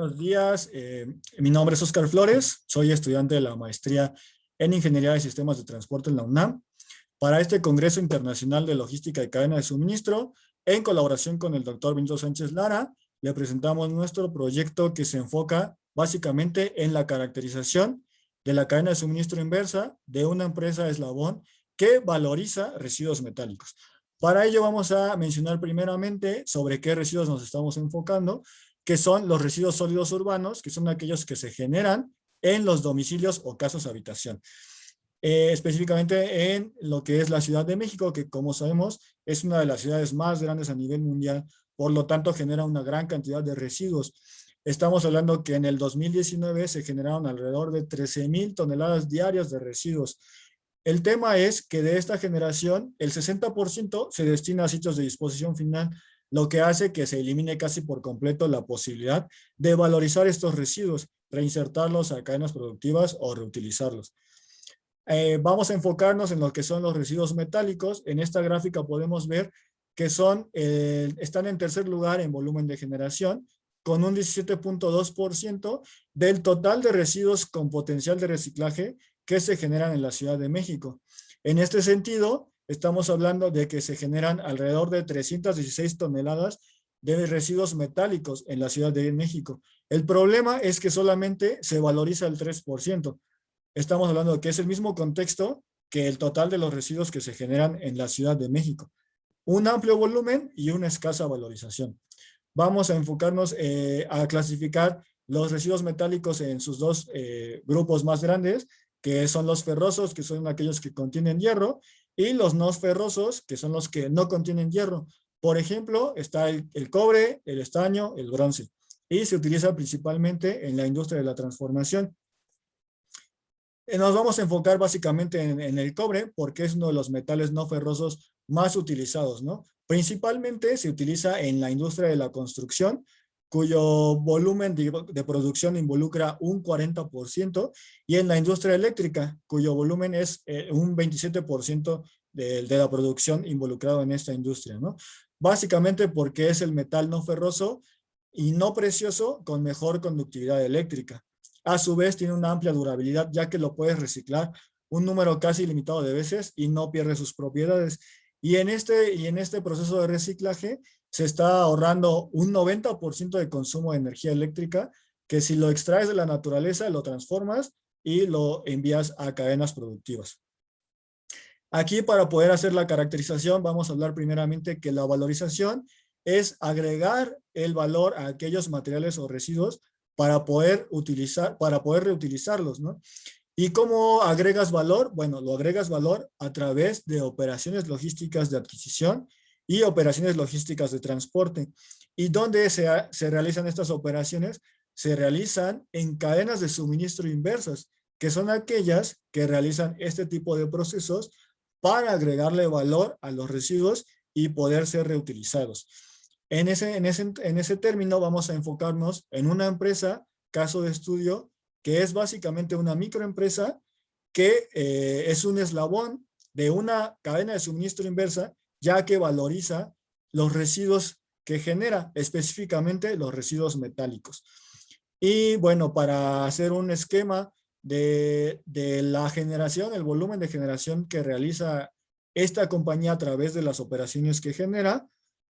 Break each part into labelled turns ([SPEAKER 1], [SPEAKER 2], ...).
[SPEAKER 1] Buenos días, mi nombre es Oscar Flores, soy estudiante de la maestría en Ingeniería de Sistemas de Transporte en la UNAM. Para este Congreso Internacional de Logística y Cadena de Suministro, en colaboración con el doctor Benito Sánchez Lara, le presentamos nuestro proyecto que se enfoca básicamente en la caracterización de la cadena de suministro inversa de una empresa eslabón que valoriza residuos metálicos. Para ello vamos a mencionar primeramente sobre qué residuos nos estamos enfocando, que son los residuos sólidos urbanos, que son aquellos que se generan en los domicilios o casas habitación. Específicamente en lo que es la Ciudad de México, que como sabemos es una de las ciudades más grandes a nivel mundial, por lo tanto genera una gran cantidad de residuos. Estamos hablando que en el 2019 se generaron alrededor de 13,000 toneladas diarias de residuos. El tema es que de esta generación, el 60% se destina a sitios de disposición final, lo que hace que se elimine casi por completo la posibilidad de valorizar estos residuos, reinsertarlos a cadenas productivas o reutilizarlos. Vamos a enfocarnos en lo que son los residuos metálicos. En esta gráfica podemos ver que están en tercer lugar en volumen de generación, con un 17.2% del total de residuos con potencial de reciclaje que se generan en la Ciudad de México. En este sentido, estamos hablando de que se generan alrededor de 316 toneladas de residuos metálicos en la Ciudad de México. El problema es que solamente se valoriza el 3%. Estamos hablando de que es el mismo contexto que el total de los residuos que se generan en la Ciudad de México. Un amplio volumen y una escasa valorización. Vamos a enfocarnos a clasificar los residuos metálicos en sus dos grupos más grandes, que son los ferrosos, que son aquellos que contienen hierro, y los no ferrosos, que son los que no contienen hierro. Por ejemplo, está el cobre, el estaño, el bronce, y se utiliza principalmente en la industria de la transformación. Nos vamos a enfocar básicamente en el cobre, porque es uno de los metales no ferrosos más utilizados, ¿no? Principalmente se utiliza en la industria de la construcción, cuyo volumen de producción involucra un 40%, y en la industria eléctrica, cuyo volumen es un 27% de la producción involucrado en esta industria, ¿no? Básicamente porque es el metal no ferroso y no precioso con mejor conductividad eléctrica. A su vez tiene una amplia durabilidad, ya que lo puedes reciclar un número casi ilimitado de veces y no pierde sus propiedades. Y en este proceso de reciclaje se está ahorrando un 90% de consumo de energía eléctrica, que si lo extraes de la naturaleza, lo transformas y lo envías a cadenas productivas. Aquí, para poder hacer la caracterización, vamos a hablar primeramente que la valorización es agregar el valor a aquellos materiales o residuos para poder reutilizarlos, ¿no? ¿Y cómo agregas valor? Bueno, lo agregas valor a través de operaciones logísticas de adquisición y operaciones logísticas de transporte. ¿Y dónde se realizan estas operaciones? Se realizan en cadenas de suministro inversas, que son aquellas que realizan este tipo de procesos para agregarle valor a los residuos y poder ser reutilizados. En ese término vamos a enfocarnos en una empresa, caso de estudio, que es básicamente una microempresa que es un eslabón de una cadena de suministro inversa, ya que valoriza los residuos que genera, específicamente los residuos metálicos. Y bueno, para hacer un esquema de la generación, el volumen de generación que realiza esta compañía a través de las operaciones que genera,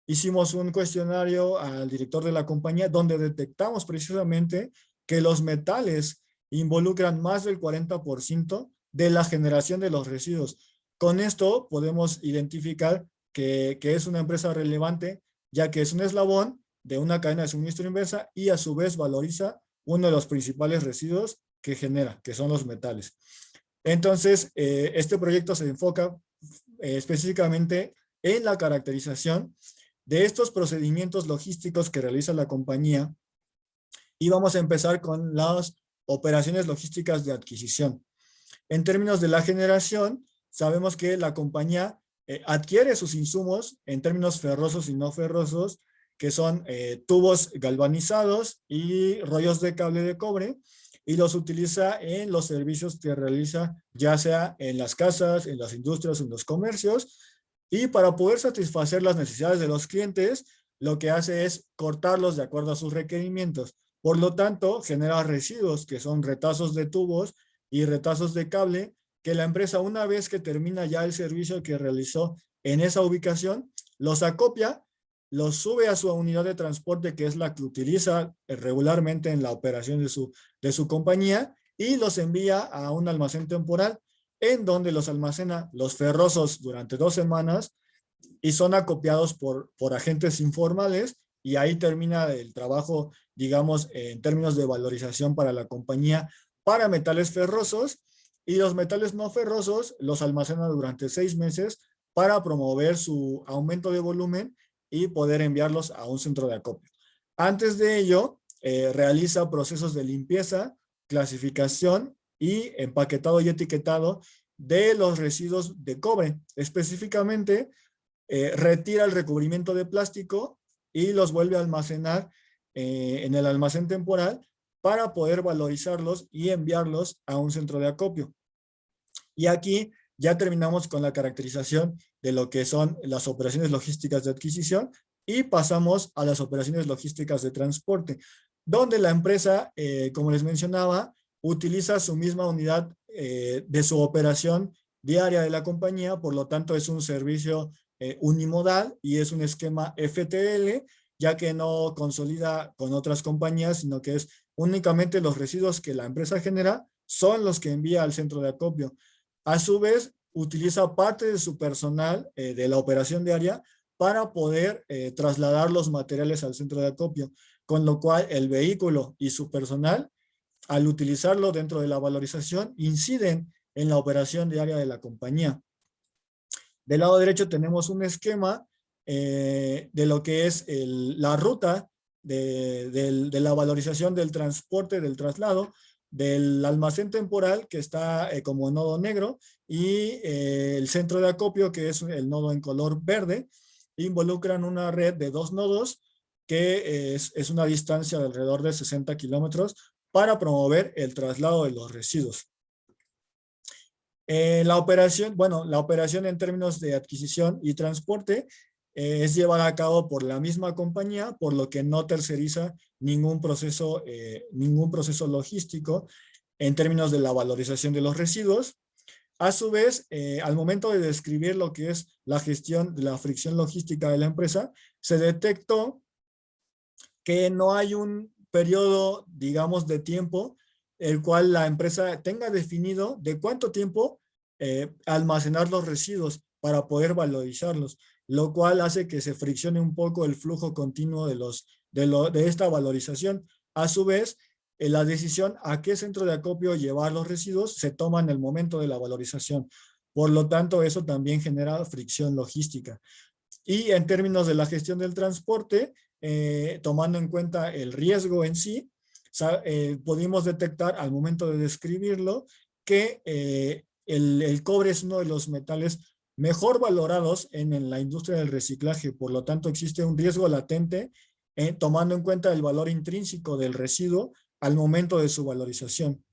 [SPEAKER 1] hicimos un cuestionario al director de la compañía donde detectamos precisamente que los metales involucran más del 40% de la generación de los residuos. Con esto podemos identificar que es una empresa relevante, ya que es un eslabón de una cadena de suministro inversa y a su vez valoriza uno de los principales residuos que genera, que son los metales. Entonces, este proyecto se enfoca específicamente en la caracterización de estos procedimientos logísticos que realiza la compañía, y vamos a empezar con las operaciones logísticas de adquisición. En términos de la generación, sabemos que la compañía adquiere sus insumos en términos ferrosos y no ferrosos, que son tubos galvanizados y rollos de cable de cobre, y los utiliza en los servicios que realiza, ya sea en las casas, en las industrias, en los comercios. Y para poder satisfacer las necesidades de los clientes, lo que hace es cortarlos de acuerdo a sus requerimientos. Por lo tanto, genera residuos que son retazos de tubos y retazos de cable que la empresa, una vez que termina ya el servicio que realizó en esa ubicación, los acopia, los sube a su unidad de transporte, que es la que utiliza regularmente en la operación de su compañía, y los envía a un almacén temporal en donde los almacena los ferrosos durante 2 semanas y son acopiados por agentes informales, y ahí termina el trabajo, digamos, en términos de valorización para la compañía para metales ferrosos, y los metales no ferrosos los almacena durante 6 meses para promover su aumento de volumen y poder enviarlos a un centro de acopio. Antes de ello, realiza procesos de limpieza, clasificación y empaquetado y etiquetado de los residuos de cobre. Específicamente, retira el recubrimiento de plástico y los vuelve a almacenar en el almacén temporal para poder valorizarlos y enviarlos a un centro de acopio. Y aquí ya terminamos con la caracterización de lo que son las operaciones logísticas de adquisición y pasamos a las operaciones logísticas de transporte, donde la empresa, como les mencionaba, utiliza su misma unidad de su operación diaria de la compañía. Por lo tanto es un servicio unimodal y es un esquema FTL, ya que no consolida con otras compañías, sino que es únicamente los residuos que la empresa genera son los que envía al centro de acopio. A su vez, utiliza parte de su personal de la operación diaria para poder trasladar los materiales al centro de acopio, con lo cual el vehículo y su personal, al utilizarlo dentro de la valorización, inciden en la operación diaria de la compañía. Del lado derecho tenemos un esquema de lo que es la ruta de la valorización del transporte, del traslado, del almacén temporal, que está como nodo negro, y el centro de acopio, que es el nodo en color verde. Involucran una red de 2 nodos, que es una distancia de alrededor de 60 kilómetros para promover el traslado de los residuos. La operación en términos de adquisición y transporte es llevada a cabo por la misma compañía, por lo que no terceriza ningún proceso logístico en términos de la valorización de los residuos. A su vez, al momento de describir lo que es la gestión de la fricción logística de la empresa, se detectó que no hay un periodo, digamos, de tiempo el cual la empresa tenga definido de cuánto tiempo almacenar los residuos para poder valorizarlos, lo cual hace que se friccione un poco el flujo continuo de esta valorización. A su vez, la decisión a qué centro de acopio llevar los residuos se toma en el momento de la valorización. Por lo tanto, eso también genera fricción logística. Y en términos de la gestión del transporte, tomando en cuenta el riesgo en sí, pudimos detectar al momento de describirlo que el cobre es uno de los metales mejor valorados en la industria del reciclaje. Por lo tanto, existe un riesgo latente tomando en cuenta el valor intrínseco del residuo al momento de su valorización.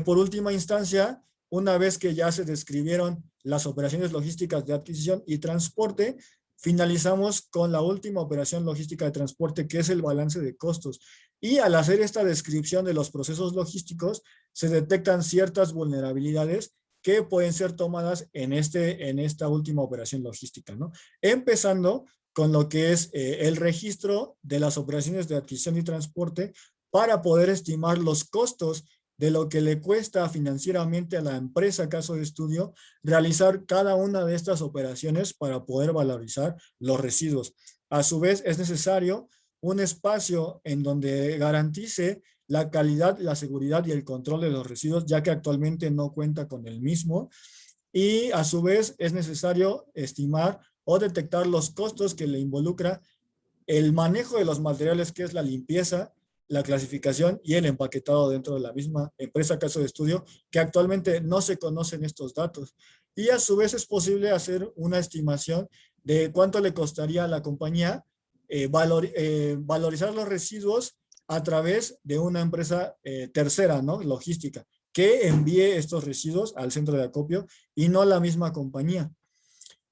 [SPEAKER 1] Por última instancia, una vez que ya se describieron las operaciones logísticas de adquisición y transporte, finalizamos con la última operación logística de transporte, que es el balance de costos. Y al hacer esta descripción de los procesos logísticos, se detectan ciertas vulnerabilidades que pueden ser tomadas en esta última operación logística, ¿no? Empezando con lo que es el registro de las operaciones de adquisición y transporte para poder estimar los costos de lo que le cuesta financieramente a la empresa caso de estudio realizar cada una de estas operaciones para poder valorizar los residuos. A su vez, es necesario un espacio en donde garantice la calidad, la seguridad y el control de los residuos, ya que actualmente no cuenta con el mismo. Y a su vez es necesario estimar o detectar los costos que le involucra el manejo de los materiales, que es la limpieza, la clasificación y el empaquetado dentro de la misma empresa caso de estudio, que actualmente no se conocen estos datos. Y a su vez es posible hacer una estimación de cuánto le costaría a la compañía valorizar los residuos a través de una empresa tercera, ¿no? Logística, que envíe estos residuos al centro de acopio y no la misma compañía.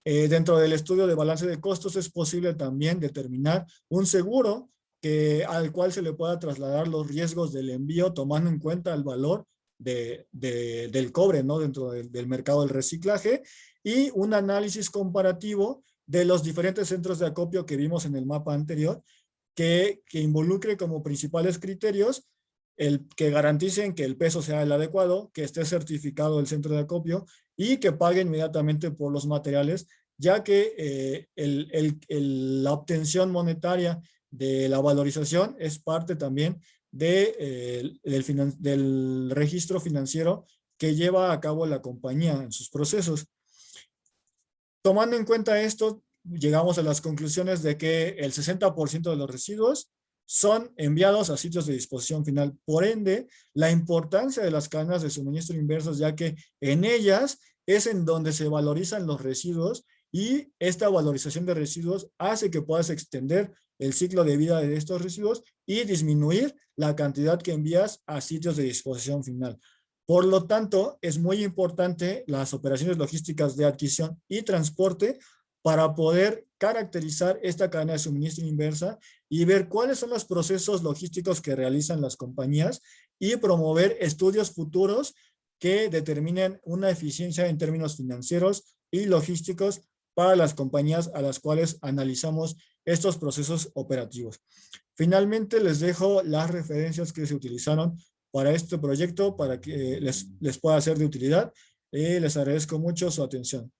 [SPEAKER 1] Dentro del estudio de balance de costos es posible también determinar un seguro al cual se le pueda trasladar los riesgos del envío tomando en cuenta el valor del cobre, ¿no? Dentro del mercado del reciclaje, y un análisis comparativo de los diferentes centros de acopio que vimos en el mapa anterior, que involucre como principales criterios el que garanticen que el peso sea el adecuado, que esté certificado el centro de acopio y que pague inmediatamente por los materiales, ya que la obtención monetaria de la valorización es parte también del registro financiero que lleva a cabo la compañía en sus procesos. Tomando en cuenta esto, llegamos a las conclusiones de que el 60% de los residuos son enviados a sitios de disposición final. Por ende, la importancia de las cadenas de suministro inversas, ya que en ellas es en donde se valorizan los residuos, y esta valorización de residuos hace que puedas extender el ciclo de vida de estos residuos y disminuir la cantidad que envías a sitios de disposición final. Por lo tanto, es muy importante las operaciones logísticas de adquisición y transporte para poder caracterizar esta cadena de suministro inversa y ver cuáles son los procesos logísticos que realizan las compañías y promover estudios futuros que determinen una eficiencia en términos financieros y logísticos para las compañías a las cuales analizamos estos procesos operativos. Finalmente, les dejo las referencias que se utilizaron para este proyecto para que les pueda ser de utilidad. Les agradezco mucho su atención.